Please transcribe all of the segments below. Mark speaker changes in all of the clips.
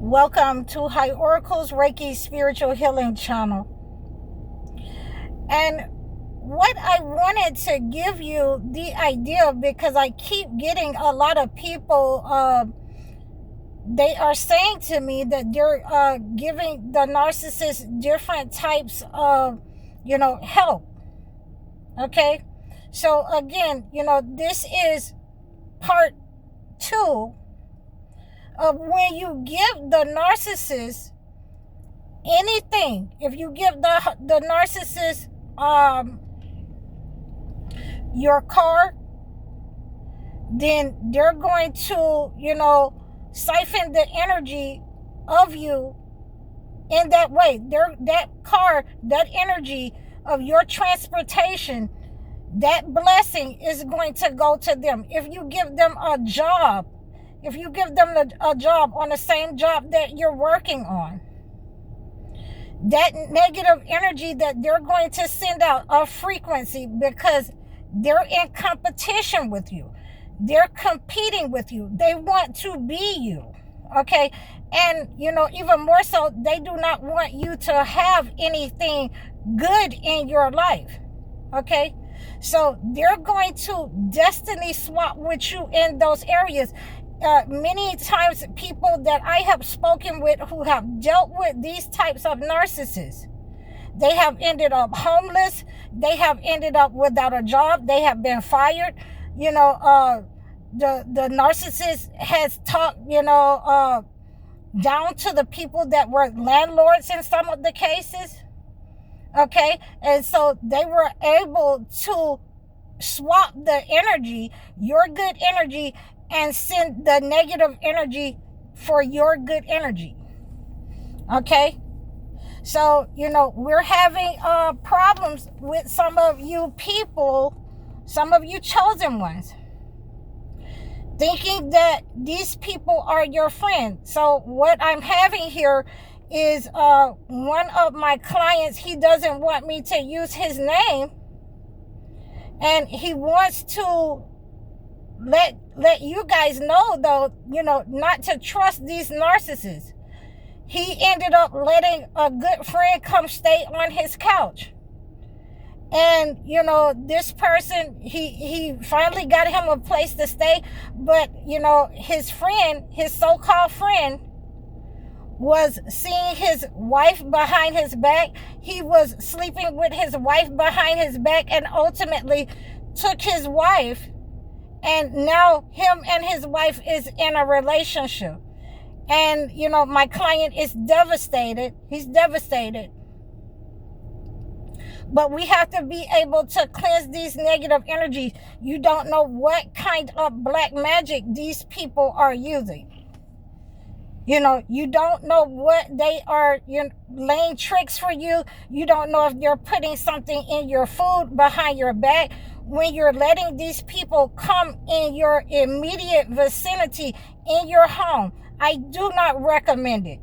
Speaker 1: Welcome to High Oracles Reiki Spiritual Healing Channel. And what I wanted to give you the idea, because I keep getting a lot of people, they are saying to me that they're giving the narcissist different types of, help. Okay? So again, this is part 2 of when you give the narcissist anything. If you give the narcissist your car, then they're going to, siphon the energy of you in that way. That car, that energy of your transportation, that blessing is going to go to them. If you give them a job, if you give them a job on the same job that you're working on, that negative energy that they're going to send out, a frequency, because they're in competition with you. They're competing with you. They want to be you. Okay? And, even more so, they do not want you to have anything good in your life. Okay? So they're going to destiny swap with you in those areas. Many times people that I have spoken with who have dealt with these types of narcissists, they have ended up homeless. They have ended up without a job. They have been fired. The narcissist has talked, down to the people that were landlords in some of the cases. Okay. And so they were able to swap the energy, your good energy, and send the negative energy for your good energy. Okay? So, we're having problems with some of you people, some of you chosen ones, thinking that these people are your friend. So what I'm having here is one of my clients, he doesn't want me to use his name, and he wants to let you guys know, though, not to trust these narcissists. He ended up letting a good friend come stay on his couch. And, this person, he finally got him a place to stay. But, his friend, his so-called friend, was seeing his wife behind his back. He was sleeping with his wife behind his back, and ultimately took his wife. And now him and his wife is in a relationship. And, my client is devastated. He's devastated. But we have to be able to cleanse these negative energies. You don't know what kind of black magic these people are using. You don't know what they are laying tricks for you. You don't know if they're putting something in your food behind your back. When you're letting these people come in your immediate vicinity, in your home, I do not recommend it.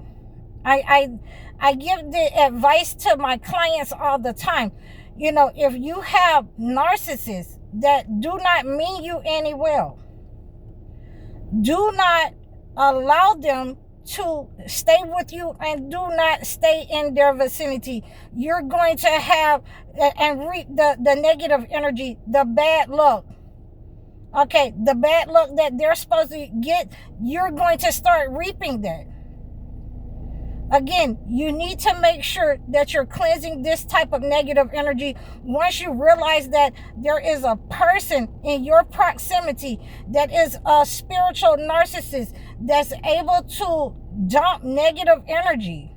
Speaker 1: I give the advice to my clients all the time. If you have narcissists that do not mean you any well, do not allow them to stay with you, and do not stay in their vicinity. You're going to have and reap the negative energy, the bad luck. Okay, the bad luck that they're supposed to get, you're going to start reaping that. Again, you need to make sure that you're cleansing this type of negative energy. Once you realize that there is a person in your proximity that is a spiritual narcissist that's able to dump negative energy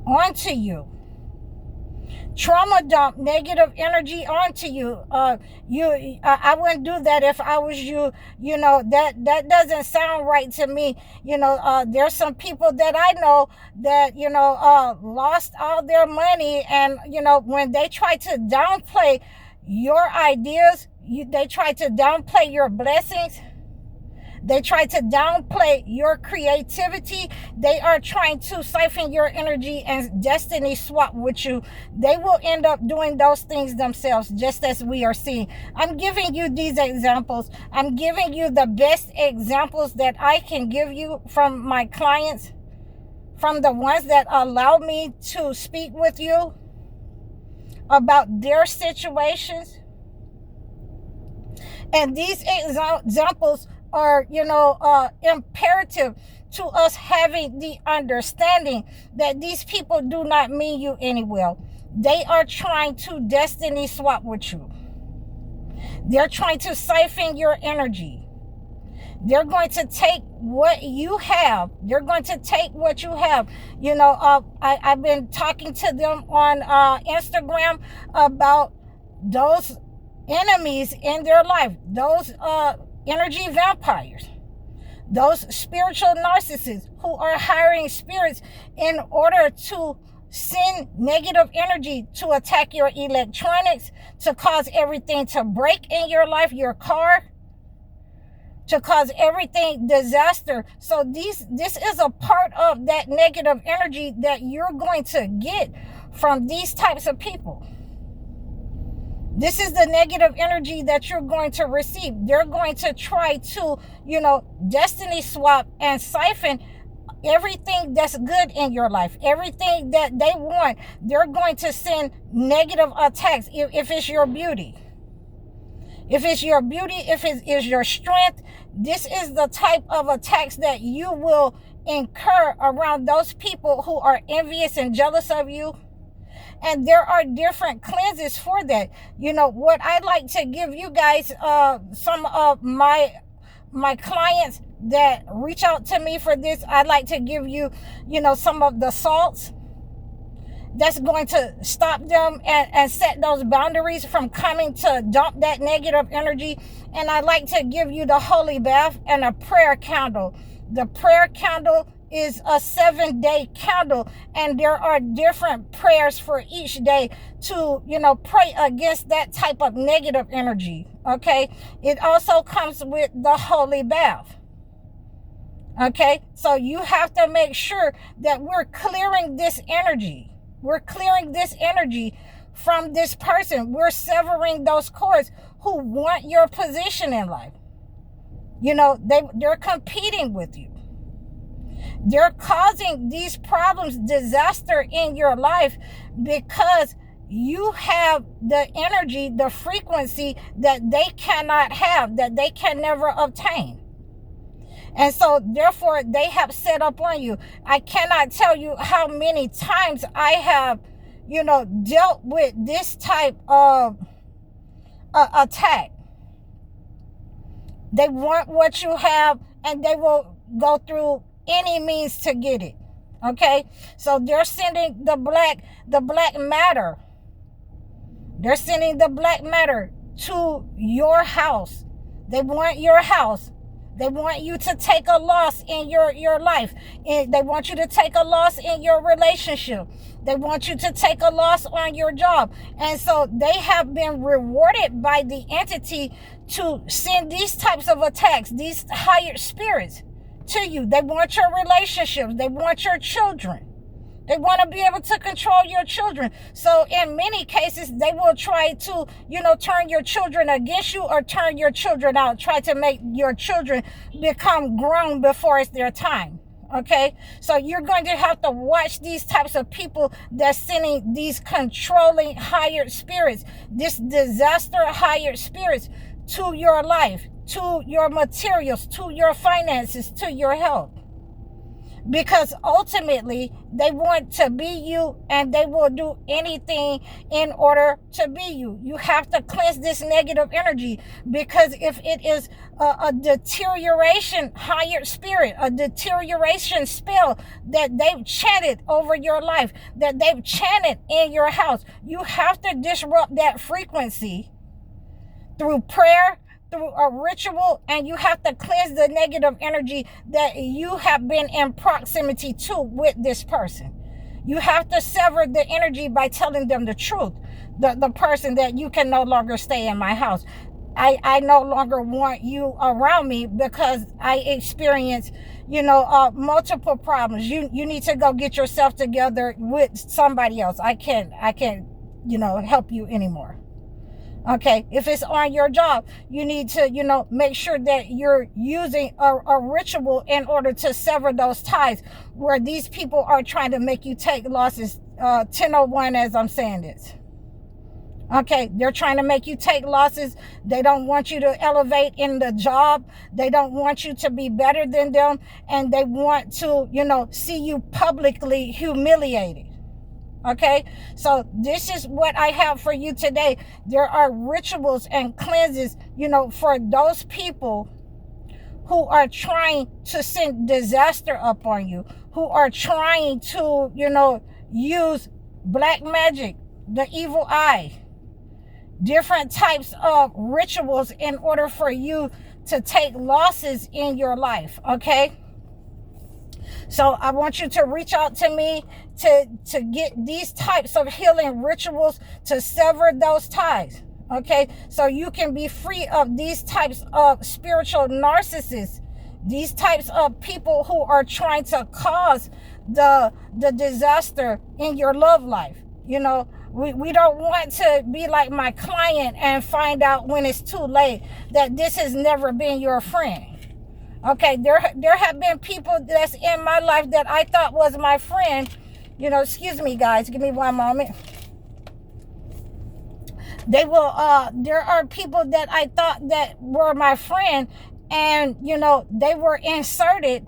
Speaker 1: onto you, trauma dump negative energy onto you. I wouldn't do that if I was you. That doesn't sound right to me. There's some people that I know that lost all their money, and when they try to downplay your ideas, they try to downplay your blessings. They try to downplay your creativity. They are trying to siphon your energy and destiny swap with you. They will end up doing those things themselves, just as we are seeing. I'm giving you these examples. I'm giving you the best examples that I can give you from my clients, from the ones that allow me to speak with you about their situations. And these examples are, imperative to us having the understanding that these people do not mean you any well. They are trying to destiny swap with you. They're trying to siphon your energy. They're going to take what you have. They're going to take what you have. I've been talking to them on Instagram about those enemies in their life, those energy vampires, those spiritual narcissists who are hiring spirits in order to send negative energy to attack your electronics, to cause everything to break in your life, your car, to cause everything disaster. So this is a part of that negative energy that you're going to get from these types of people. This is the negative energy that you're going to receive. They're going to try to, destiny swap and siphon everything that's good in your life, everything that they want. They're going to send negative attacks. If it's your beauty, if it is your strength, this is the type of attacks that you will incur around those people who are envious and jealous of you. And there are different cleanses for that. What I like to give you guys, some of my clients that reach out to me for this, I'd like to give you, some of the salts that's going to stop them and set those boundaries from coming to dump that negative energy. And I like to give you the holy bath and a prayer candle. The prayer candle is a 7-day candle, and there are different prayers for each day to, pray against that type of negative energy. Okay. It also comes with the holy bath. Okay. So you have to make sure that we're clearing this energy. We're clearing this energy from this person. We're severing those cords who want your position in life. They're competing with you. They're causing these problems, disaster in your life, because you have the energy, the frequency that they cannot have, that they can never obtain. And so therefore they have set up on you. I cannot tell you how many times I have, dealt with this type of attack. They want what you have, and they will go through any means to get it. Okay. So they're sending the black matter. They're sending the black matter to your house. They want your house. They want you to take a loss in your life. And they want you to take a loss in your relationship. They want you to take a loss on your job. And so they have been rewarded by the entity to send these types of attacks, these higher spirits, to you. They want your relationships. They want your children. They want to be able to control your children. So in many cases, they will try to, turn your children against you, or turn your children out, try to make your children become grown before it's their time. Okay. So you're going to have to watch these types of people that's sending these controlling hired spirits, this disaster hired spirits, to your life, to your materials, to your finances, to your health. Because ultimately, they want to be you, and they will do anything in order to be you. You have to cleanse this negative energy, because if it is a deterioration hired spirit, a deterioration spell that they've chanted over your life, that they've chanted in your house, you have to disrupt that frequency through prayer, through a ritual, and you have to cleanse the negative energy that you have been in proximity to with this person. You have to sever the energy by telling them the truth. The person that you can no longer stay in my house. I no longer want you around me because I experience, multiple problems. You need to go get yourself together with somebody else. I can't, help you anymore. Okay, if it's on your job, you need to, make sure that you're using a ritual in order to sever those ties where these people are trying to make you take losses. 1001 as I'm saying this. Okay, they're trying to make you take losses. They don't want you to elevate in the job. They don't want you to be better than them. And they want to, see you publicly humiliated. Okay, so this is what I have for you today. There are rituals and cleanses, for those people who are trying to send disaster upon you, who are trying to, use black magic, the evil eye, different types of rituals in order for you to take losses in your life. Okay, so I want you to reach out to me to get these types of healing rituals to sever those ties. Okay, so you can be free of these types of spiritual narcissists, these types of people who are trying to cause the disaster in your love life. We don't want to be like my client and find out when it's too late that this has never been your friend. Okay, there have been people that's in my life that I thought was my friend. Excuse me, guys, give me one moment. There are people that I thought that were my friend, and they were inserted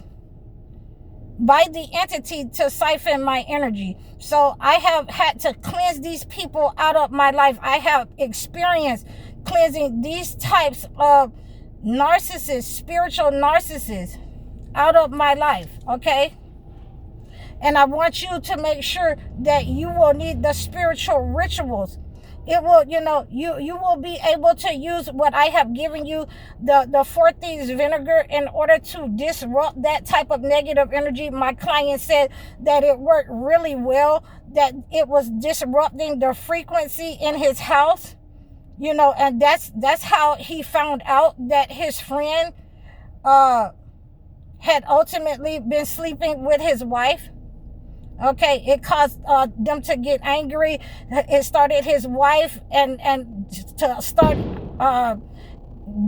Speaker 1: by the entity to siphon my energy. So I have had to cleanse these people out of my life. I have experienced cleansing these types of narcissists, spiritual narcissists, out of my life. Okay, and I want you to make sure that you will need the spiritual rituals. It will, you will be able to use what I have given you, the 4 thieves vinegar, in order to disrupt that type of negative energy. My client said that it worked really well, that it was disrupting the frequency in his house, and that's how he found out that his friend had ultimately been sleeping with his wife. Okay, it caused them to get angry. It started his wife and to start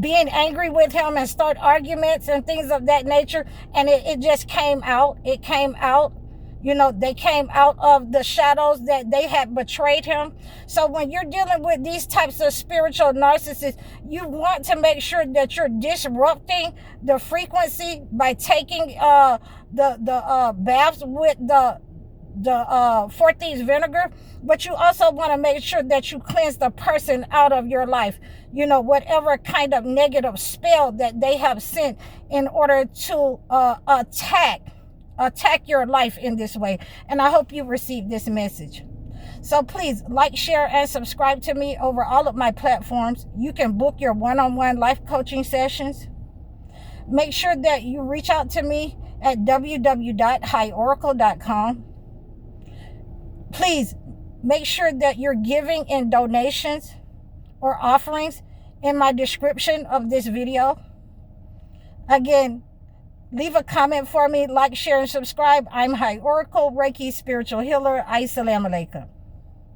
Speaker 1: being angry with him and start arguments and things of that nature. And it just came out. It came out. They came out of the shadows that they had betrayed him. So when you're dealing with these types of spiritual narcissists, you want to make sure that you're disrupting the frequency by taking the baths with the 4 thieves vinegar, but you also want to make sure that you cleanse the person out of your life, whatever kind of negative spell that they have sent in order to attack your life in this way. And I hope you received this message. So please like, share, and subscribe to me over all of my platforms. You can book your one-on-one life coaching sessions. Make sure that you reach out to me at www.highoracle.com. Please make sure that you're giving in donations or offerings in my description of this video. Again, leave a comment for me, like, share, and subscribe. I'm High Oracle, Reiki Spiritual Healer. Assalamu alaikum.